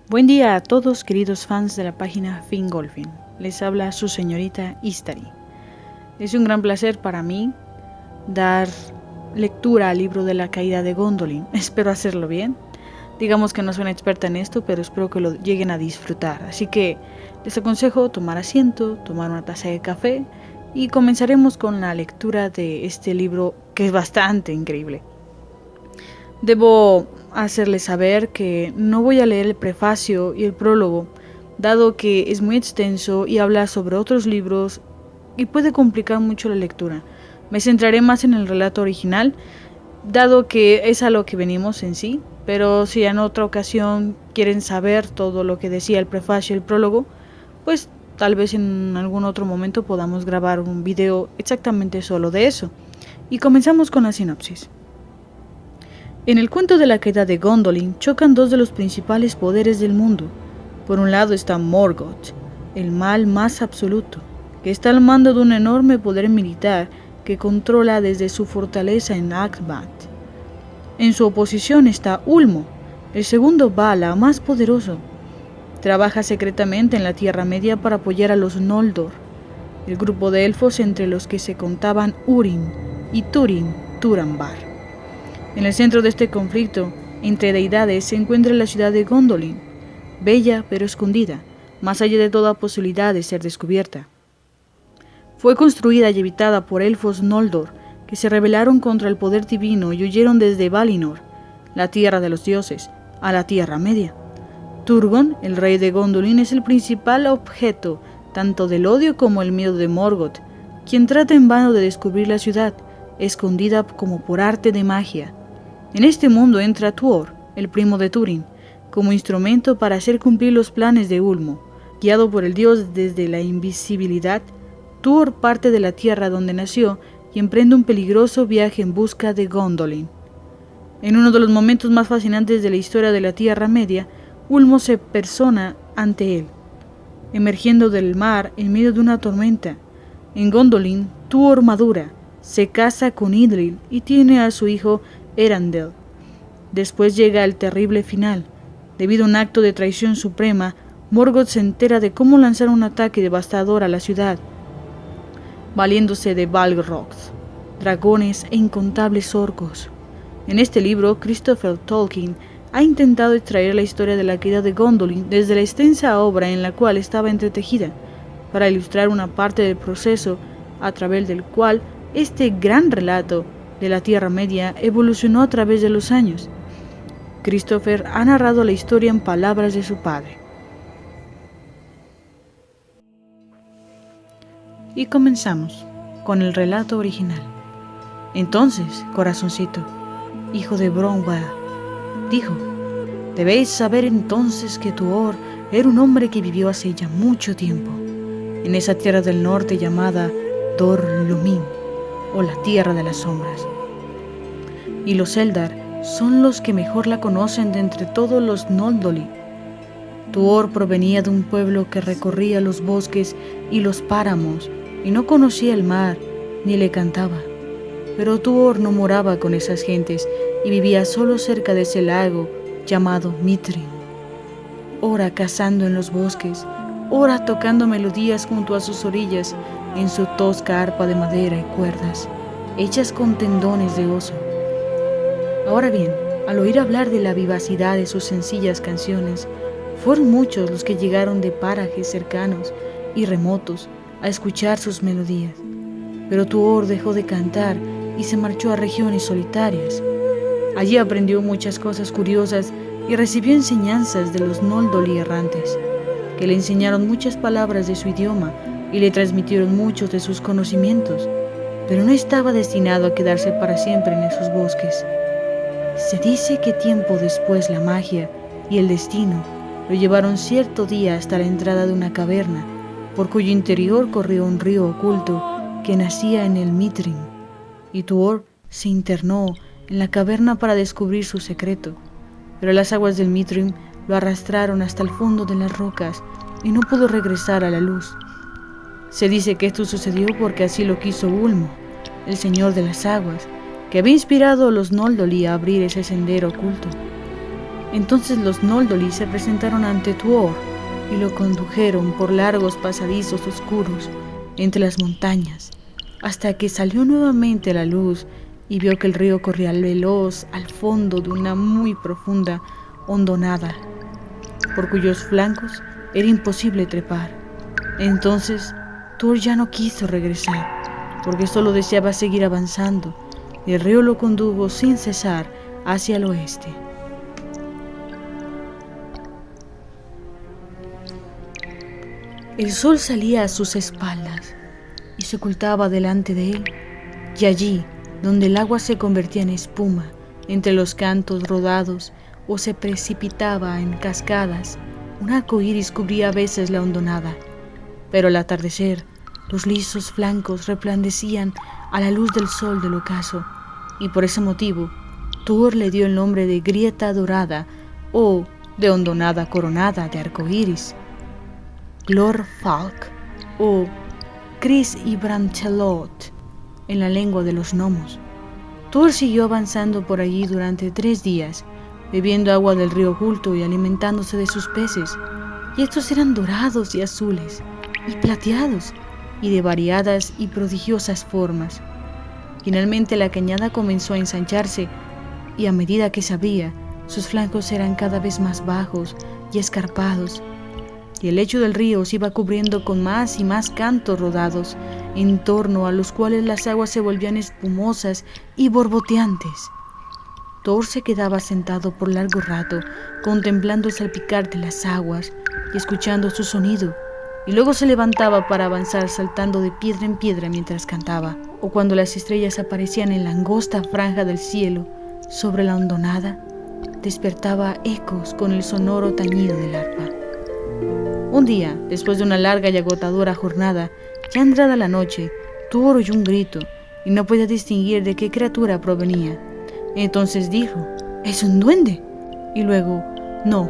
Buen día a todos, queridos fans de la página Fingolfin. Les habla su señorita Istari. Es un gran placer para mí dar lectura al libro de la caída de Gondolin. Espero hacerlo bien. Digamos que no soy una experta en esto, pero espero que lo lleguen a disfrutar. Así que les aconsejo tomar asiento, tomar una taza de café y comenzaremos con la lectura de este libro que es bastante increíble. Debo hacerles saber que no voy a leer el prefacio y el prólogo, dado que es muy extenso y habla sobre otros libros y puede complicar mucho la lectura. Me centraré más en el relato original, dado que es a lo que venimos en sí, pero si en otra ocasión quieren saber todo lo que decía el prefacio y el prólogo, pues tal vez en algún otro momento podamos grabar un video exactamente solo de eso. Y comenzamos con la sinopsis. En el cuento de la caída de Gondolin chocan dos de los principales poderes del mundo. Por un lado está Morgoth, el mal más absoluto, que está al mando de un enorme poder militar que controla desde su fortaleza en Akbat. En su oposición está Ulmo, el segundo Vala más poderoso. Trabaja secretamente en la Tierra Media para apoyar a los Noldor, el grupo de elfos entre los que se contaban Urin y Turin Turambar. En el centro de este conflicto entre deidades se encuentra la ciudad de Gondolin, bella pero escondida, más allá de toda posibilidad de ser descubierta. Fue construida y habitada por elfos Noldor, que se rebelaron contra el poder divino y huyeron desde Valinor, la tierra de los dioses, a la Tierra Media. Turgon, el rey de Gondolin, es el principal objeto tanto del odio como el miedo de Morgoth, quien trata en vano de descubrir la ciudad, escondida como por arte de magia. En este mundo entra Tuor, el primo de Túrin, como instrumento para hacer cumplir los planes de Ulmo. Guiado por el dios desde la invisibilidad, Tuor parte de la tierra donde nació y emprende un peligroso viaje en busca de Gondolin. En uno de los momentos más fascinantes de la historia de la Tierra Media, Ulmo se persona ante él, emergiendo del mar en medio de una tormenta. En Gondolin, Tuor madura, se casa con Idril y tiene a su hijo Erandel. Después llega el terrible final. Debido a un acto de traición suprema, Morgoth se entera de cómo lanzar un ataque devastador a la ciudad, valiéndose de Balrogs, dragones e incontables orcos. En este libro, Christopher Tolkien ha intentado extraer la historia de la caída de Gondolin desde la extensa obra en la cual estaba entretejida, para ilustrar una parte del proceso a través del cual este gran relato de la Tierra Media evolucionó a través de los años. Christopher ha narrado la historia en palabras de su padre. Y comenzamos con el relato original. Entonces, corazoncito, hijo de Bronwyn, dijo: debéis saber entonces que Tuor era un hombre que vivió hace ya mucho tiempo, en esa tierra del norte llamada Dor-Lúmin, o la Tierra de las Sombras. Y los Eldar son los que mejor la conocen de entre todos los Noldoli. Tuor provenía de un pueblo que recorría los bosques y los páramos, y no conocía el mar, ni le cantaba. Pero Tuor no moraba con esas gentes, y vivía solo cerca de ese lago llamado Mithrin, ora cazando en los bosques, ora tocando melodías junto a sus orillas en su tosca arpa de madera y cuerdas, hechas con tendones de oso. Ahora bien, al oír hablar de la vivacidad de sus sencillas canciones, fueron muchos los que llegaron de parajes cercanos y remotos a escuchar sus melodías. Pero Tuor dejó de cantar y se marchó a regiones solitarias. Allí aprendió muchas cosas curiosas y recibió enseñanzas de los Noldoli errantes, que le enseñaron muchas palabras de su idioma y le transmitieron muchos de sus conocimientos, pero no estaba destinado a quedarse para siempre en esos bosques. Se dice que tiempo después la magia y el destino lo llevaron cierto día hasta la entrada de una caverna, por cuyo interior corría un río oculto que nacía en el Mithrin, y Tuor se internó en la caverna para descubrir su secreto, pero las aguas del Mithrin lo arrastraron hasta el fondo de las rocas y no pudo regresar a la luz. Se dice que esto sucedió porque así lo quiso Ulmo, el señor de las aguas, que había inspirado a los Noldoli a abrir ese sendero oculto. Entonces los Noldoli se presentaron ante Tuor y lo condujeron por largos pasadizos oscuros entre las montañas, hasta que salió nuevamente a la luz y vio que el río corría veloz al fondo de una muy profunda hondonada, por cuyos flancos era imposible trepar. Entonces Tuor ya no quiso regresar, porque solo deseaba seguir avanzando, y el río lo condujo sin cesar hacia el oeste. El sol salía a sus espaldas y se ocultaba delante de él, y allí, donde el agua se convertía en espuma entre los cantos rodados o se precipitaba en cascadas, un arco iris cubría a veces la hondonada, pero al atardecer los lisos flancos resplandecían a la luz del sol del ocaso, y por ese motivo Tuor le dio el nombre de grieta dorada o de hondonada coronada de arco iris. Glorfalk o Cris y Branchelot en la lengua de los gnomos. Tuor siguió avanzando por allí durante 3 días, bebiendo agua del río oculto y alimentándose de sus peces, y estos eran dorados y azules y plateados y de variadas y prodigiosas formas. Finalmente la cañada comenzó a ensancharse, y a medida que se abría, sus flancos eran cada vez más bajos y escarpados, y el lecho del río se iba cubriendo con más y más cantos rodados, en torno a los cuales las aguas se volvían espumosas y borboteantes. Tuor se quedaba sentado por largo rato, contemplando el salpicar de las aguas y escuchando su sonido, y luego se levantaba para avanzar saltando de piedra en piedra mientras cantaba, o cuando las estrellas aparecían en la angosta franja del cielo sobre la hondonada, despertaba ecos con el sonoro tañido del arpa. Un día, después de una larga y agotadora jornada, ya entrada la noche, Tuor oyó un grito y no podía distinguir de qué criatura provenía. Entonces dijo: «¡Es un duende!». Y luego: no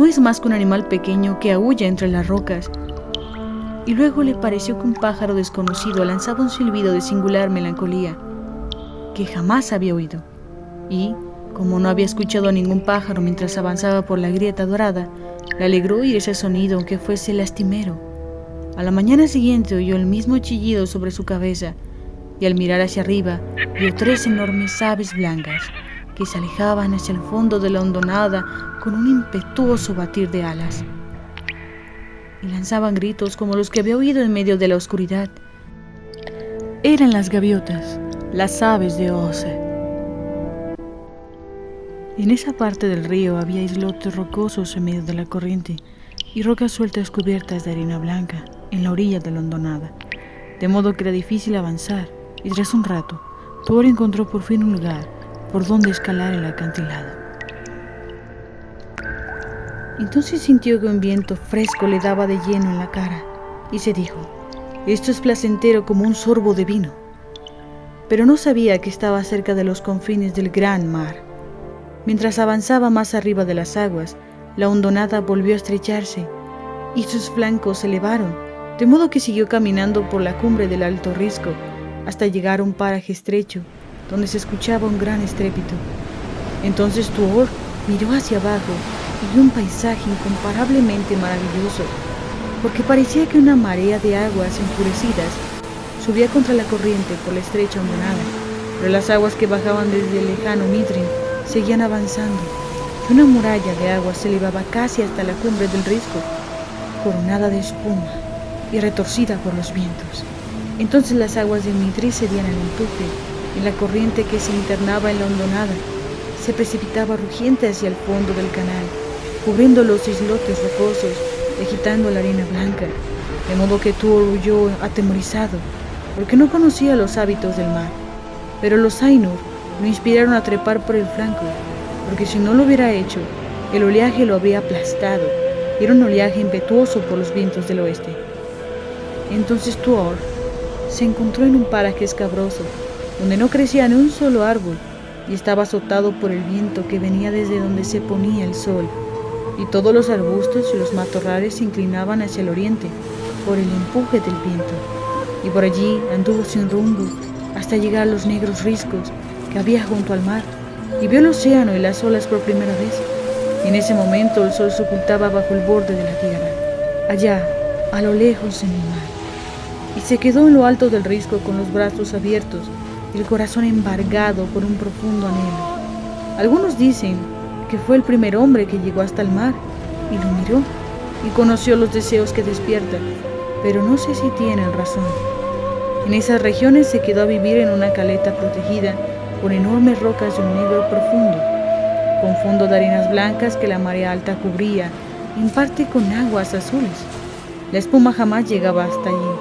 es más que un animal pequeño que aúlla entre las rocas». Y luego le pareció que un pájaro desconocido lanzaba un silbido de singular melancolía que jamás había oído. Y, como no había escuchado a ningún pájaro mientras avanzaba por la grieta dorada, le alegró oír ese sonido, aunque fuese lastimero. A la mañana siguiente oyó el mismo chillido sobre su cabeza, y al mirar hacia arriba vio 3 enormes aves blancas que se alejaban hacia el fondo de la hondonada con un impetuoso batir de alas, y lanzaban gritos como los que había oído en medio de la oscuridad. Eran las gaviotas, las aves de Oce. En esa parte del río había islotes rocosos en medio de la corriente y rocas sueltas cubiertas de arena blanca en la orilla de la hondonada, de modo que era difícil avanzar, y tras un rato, Tuor encontró por fin un lugar por donde escalar el acantilado. Entonces sintió que un viento fresco le daba de lleno en la cara y se dijo: «Esto es placentero como un sorbo de vino». Pero no sabía que estaba cerca de los confines del gran mar. Mientras avanzaba más arriba de las aguas, la hondonada volvió a estrecharse y sus flancos se elevaron, de modo que siguió caminando por la cumbre del Alto Risco hasta llegar a un paraje estrecho donde se escuchaba un gran estrépito. Entonces Tuor miró hacia abajo y vio un paisaje incomparablemente maravilloso, porque parecía que una marea de aguas enfurecidas subía contra la corriente por la estrecha hondonada, pero las aguas que bajaban desde el lejano Midrin seguían avanzando, y una muralla de agua se elevaba casi hasta la cumbre del risco, coronada de espuma y retorcida por los vientos. Entonces las aguas del Midrin cedían al empuje, y la corriente que se internaba en la hondonada se precipitaba rugiente hacia el fondo del canal, cubriendo los islotes rocosos y agitando la arena blanca, de modo que Tuor huyó atemorizado, porque no conocía los hábitos del mar. Pero los Ainur lo inspiraron a trepar por el flanco, porque si no lo hubiera hecho, el oleaje lo habría aplastado, y era un oleaje impetuoso por los vientos del oeste. Entonces Tuor se encontró en un paraje escabroso, donde no crecía ni un solo árbol, y estaba azotado por el viento que venía desde donde se ponía el sol, y todos los arbustos y los matorrales se inclinaban hacia el oriente por el empuje del viento, y por allí anduvo sin rumbo hasta llegar a los negros riscos que había junto al mar, y vio el océano y las olas por primera vez. En ese momento el sol se ocultaba bajo el borde de la tierra, allá, a lo lejos en el mar, y se quedó en lo alto del risco con los brazos abiertos y el corazón embargado por un profundo anhelo. Algunos dicen que fue el primer hombre que llegó hasta el mar y lo miró y conoció los deseos que despiertan, pero no sé si tienen razón. En esas regiones se quedó a vivir en una caleta protegida por enormes rocas de un negro profundo, con fondo de arenas blancas que la marea alta cubría, en parte con aguas azules. La espuma jamás llegaba hasta allí,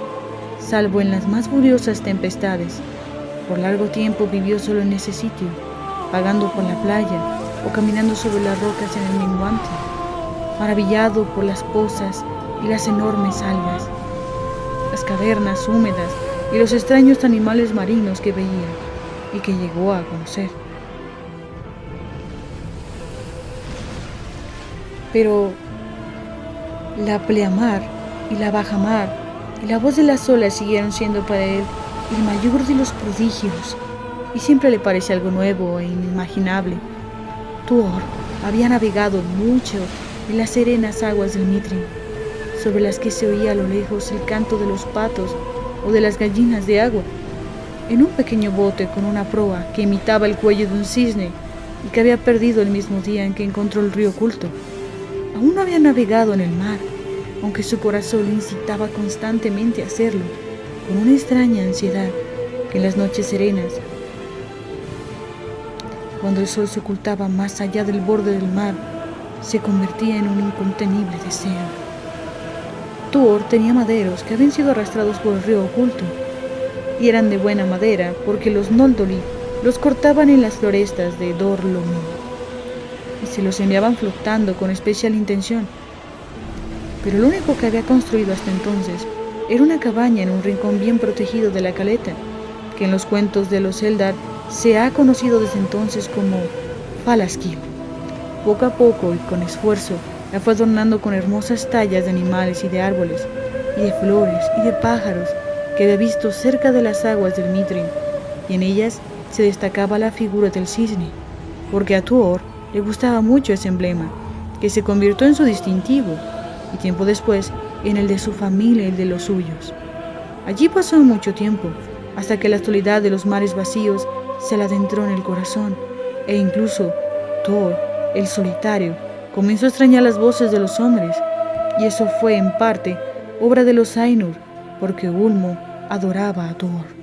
salvo en las más furiosas tempestades. Por largo tiempo vivió solo en ese sitio, vagando por la playa o caminando sobre las rocas en el menguante, maravillado por las pozas y las enormes algas, las cavernas húmedas y los extraños animales marinos que veía y que llegó a conocer. Pero la pleamar y la bajamar y la voz de las olas siguieron siendo para él el mayor de los prodigios, y siempre le parece algo nuevo e inimaginable. Tuor había navegado mucho en las serenas aguas del Mitrin, sobre las que se oía a lo lejos el canto de los patos o de las gallinas de agua, en un pequeño bote con una proa que imitaba el cuello de un cisne y que había perdido el mismo día en que encontró el río oculto. Aún no había navegado en el mar, aunque su corazón le incitaba constantemente a hacerlo, con una extraña ansiedad que en las noches serenas, cuando el sol se ocultaba más allá del borde del mar, se convertía en un incontenible deseo. Tuor tenía maderos que habían sido arrastrados por el río oculto, y eran de buena madera porque los Noldoli los cortaban en las florestas de Dor Lomi y se los enviaban flotando con especial intención. Pero lo único que había construido hasta entonces era una cabaña en un rincón bien protegido de la caleta, que en los cuentos de los Eldar se ha conocido desde entonces como Falaskil. Poco a poco y con esfuerzo la fue adornando con hermosas tallas de animales y de árboles, y de flores y de pájaros que había visto cerca de las aguas del Mitrin, y en ellas se destacaba la figura del cisne, porque a Tuor le gustaba mucho ese emblema, que se convirtió en su distintivo, y tiempo después en el de su familia y el de los suyos. Allí pasó mucho tiempo, hasta que la soledad de los mares vacíos se le adentró en el corazón, e incluso Tuor, el solitario, comenzó a extrañar las voces de los hombres, y eso fue en parte obra de los Ainur, porque Ulmo adoraba a Tuor.